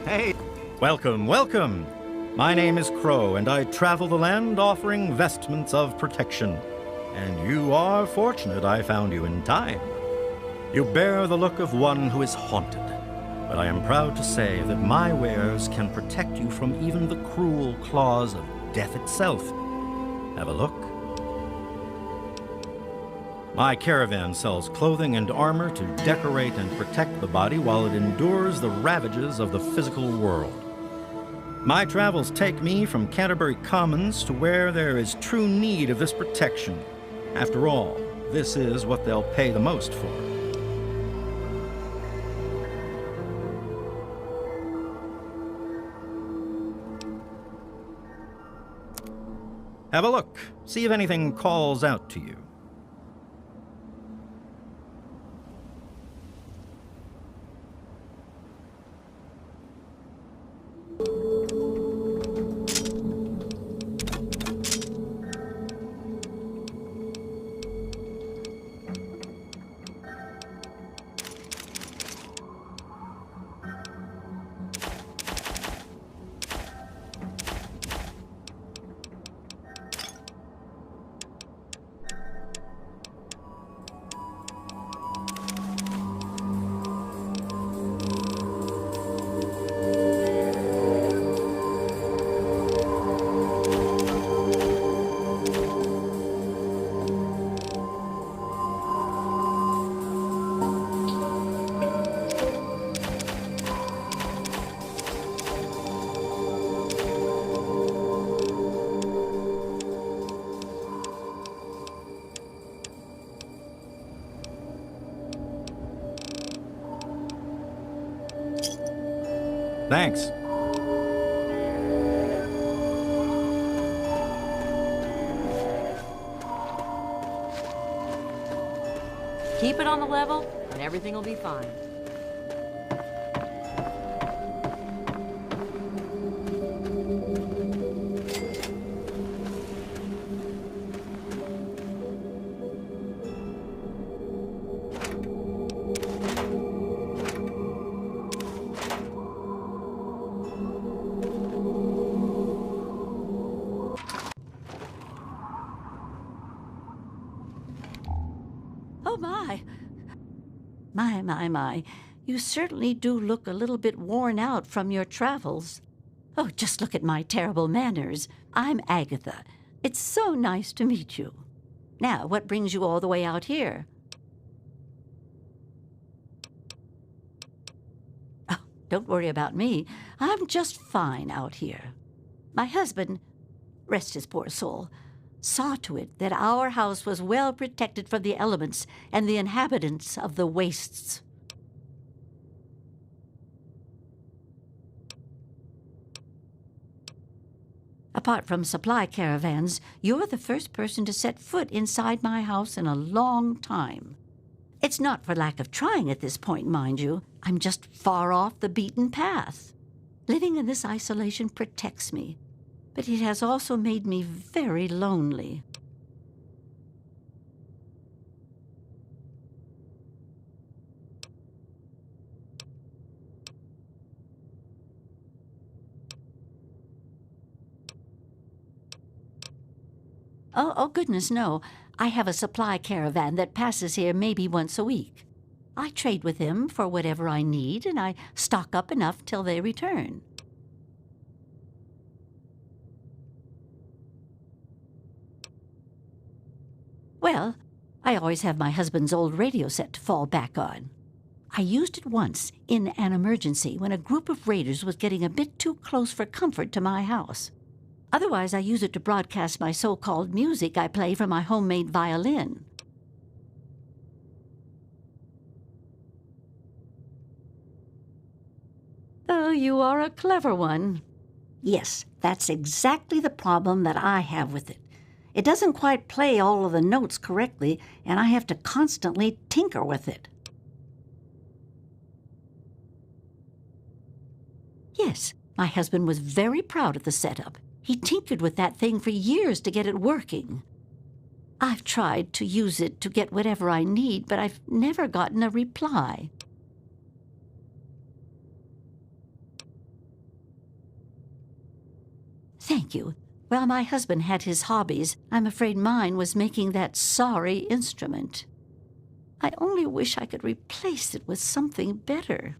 Hey, welcome, welcome. My name is Crow, and I travel the land offering vestments of protection. And you are fortunate I found you in time. You bear the look of one who is haunted, but I am proud to say that my wares can protect you from even the cruel claws of death itself. Have a look. My caravan sells clothing and armor to decorate and protect the body while it endures the ravages of the physical world. My travels take me from Canterbury Commons to where there is true need of this protection. After all, this is what they'll pay the most for. Have a look. See if anything calls out to you. Thanks. Keep it on the level, and everything will be fine. Oh, my. My. You certainly do look a little bit worn out from your travels. Oh, just look at my terrible manners. I'm Agatha. It's so nice to meet you. Now, what brings you all the way out here? Oh, don't worry about me. I'm just fine out here. My husband, rest his poor soul, saw to it that our house was well protected from the elements and the inhabitants of the wastes. Apart from supply caravans, you're the first person to set foot inside my house in a long time. It's not for lack of trying at this point, mind you. I'm just far off the beaten path. Living in this isolation protects me, but it has also made me very lonely. Oh, goodness, no. I have a supply caravan that passes here maybe once a week. I trade with them for whatever I need, and I stock up enough till they return. Well, I always have my husband's old radio set to fall back on. I used it once in an emergency when a group of raiders was getting a bit too close for comfort to my house. Otherwise, I use it to broadcast my so-called music I play from my homemade violin. Oh, you are a clever one. Yes, that's exactly the problem that I have with it. It doesn't quite play all of the notes correctly, and I have to constantly tinker with it. Yes, my husband was very proud of the setup. He tinkered with that thing for years to get it working. I've tried to use it to get whatever I need, but I've never gotten a reply. Thank you. Well, my husband had his hobbies. I'm afraid mine was making that sorry instrument. I only wish I could replace it with something better.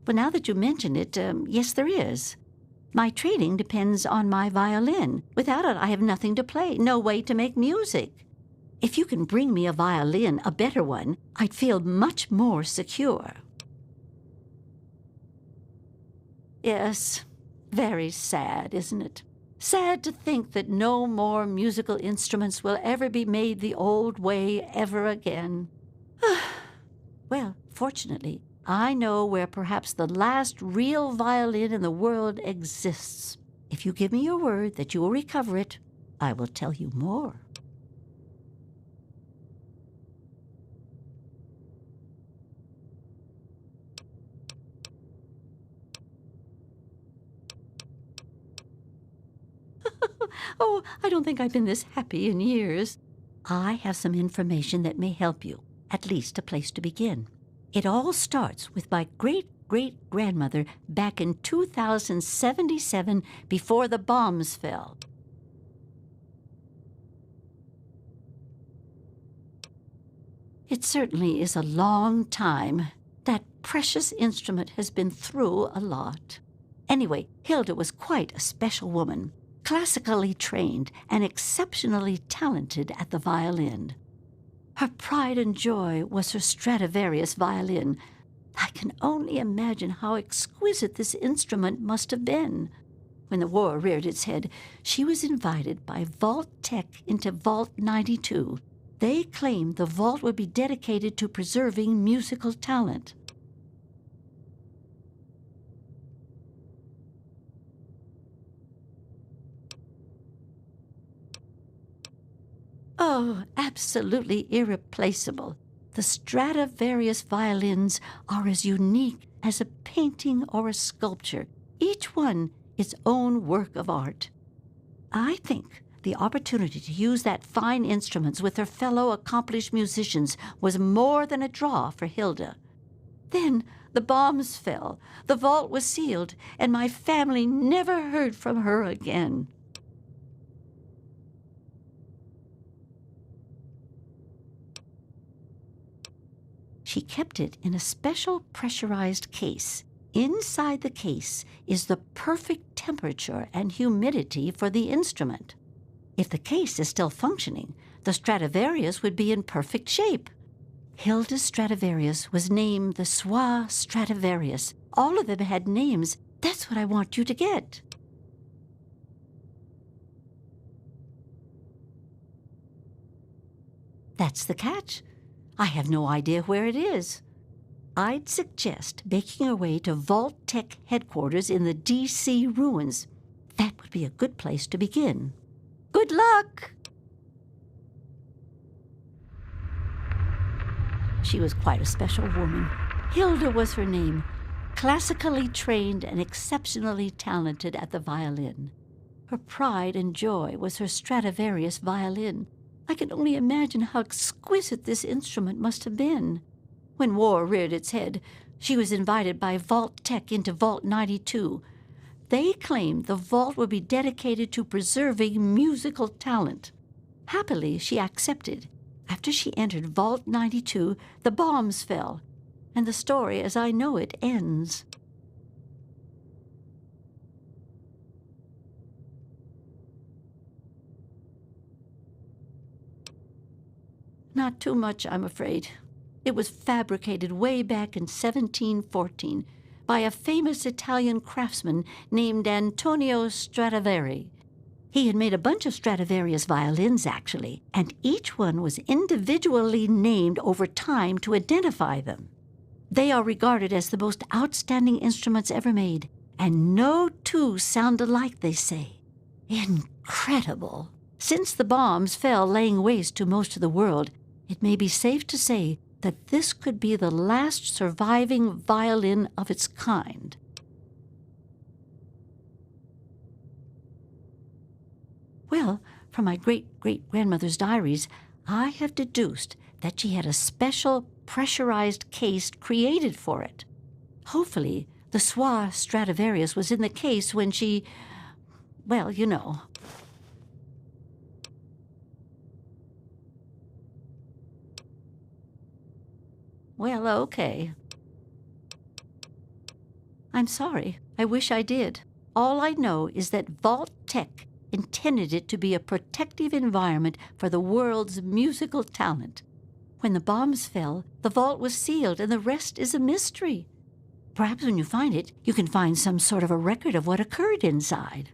But now that you mention it, yes, there is. My training depends on my violin. Without it, I have nothing to play, no way to make music. If you can bring me a violin, a better one, I'd feel much more secure. Yes, very sad, isn't it? Sad to think that no more musical instruments will ever be made the old way ever again. Well, fortunately, I know where perhaps the last real violin in the world exists. If you give me your word that you will recover it, I will tell you more. Oh, I don't think I've been this happy in years. I have some information that may help you, at least a place to begin. It all starts with my great-great-grandmother back in 2077 before the bombs fell. It certainly is a long time. That precious instrument has been through a lot. Anyway, Hilda was quite a special woman, classically trained and exceptionally talented at the violin. Her pride and joy was her Stradivarius violin. I can only imagine how exquisite this instrument must have been. When the war reared its head, she was invited by Vault Tech into Vault 92. They claimed the vault would be dedicated to preserving musical talent. Oh, absolutely irreplaceable. The Stradivarius violins are as unique as a painting or a sculpture, each one its own work of art. I think the opportunity to use that fine instruments with her fellow accomplished musicians was more than a draw for Hilda. Then the bombs fell, the vault was sealed, and my family never heard from her again. She kept it in a special pressurized case. Inside the case is the perfect temperature and humidity for the instrument. If the case is still functioning, the Stradivarius would be in perfect shape. Hilda's Stradivarius was named the Soi Stradivarius. All of them had names. That's what I want you to get. That's the catch. I have no idea where it is. I'd suggest making your way to Vault Tech headquarters in the D.C. ruins. That would be a good place to begin. Good luck! She was quite a special woman. Hilda was her name, classically trained and exceptionally talented at the violin. Her pride and joy was her Stradivarius violin. I can only imagine how exquisite this instrument must have been. When war reared its head, she was invited by Vault Tech into Vault 92. They claimed the vault would be dedicated to preserving musical talent. Happily, she accepted. After she entered Vault 92, the bombs fell, and the story as I know it ends. Not too much, I'm afraid. It was fabricated way back in 1714 by a famous Italian craftsman named Antonio Stradivari. He had made a bunch of Stradivarius violins, actually, and each one was individually named over time to identify them. They are regarded as the most outstanding instruments ever made, and no two sound alike, they say. Incredible! Since the bombs fell laying waste to most of the world, it may be safe to say that this could be the last surviving violin of its kind. Well, from my great-great-grandmother's diaries, I have deduced that she had a special pressurized case created for it. Hopefully, the Suisse Stradivarius was in the case when she... well, you know. Well, okay. I'm sorry. I wish I did. All I know is that Vault Tech intended it to be a protective environment for the world's musical talent. When the bombs fell, the vault was sealed, and the rest is a mystery. Perhaps when you find it, you can find some sort of a record of what occurred inside.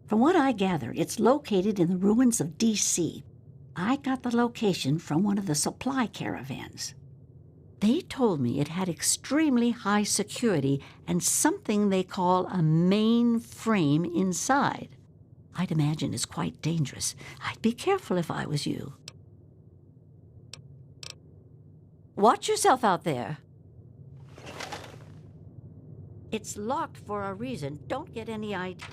From what I gather, it's located in the ruins of D.C. I got the location from one of the supply caravans. They told me it had extremely high security and something they call a mainframe inside. I'd imagine it's quite dangerous. I'd be careful if I was you. Watch yourself out there. It's locked for a reason. Don't get any idea.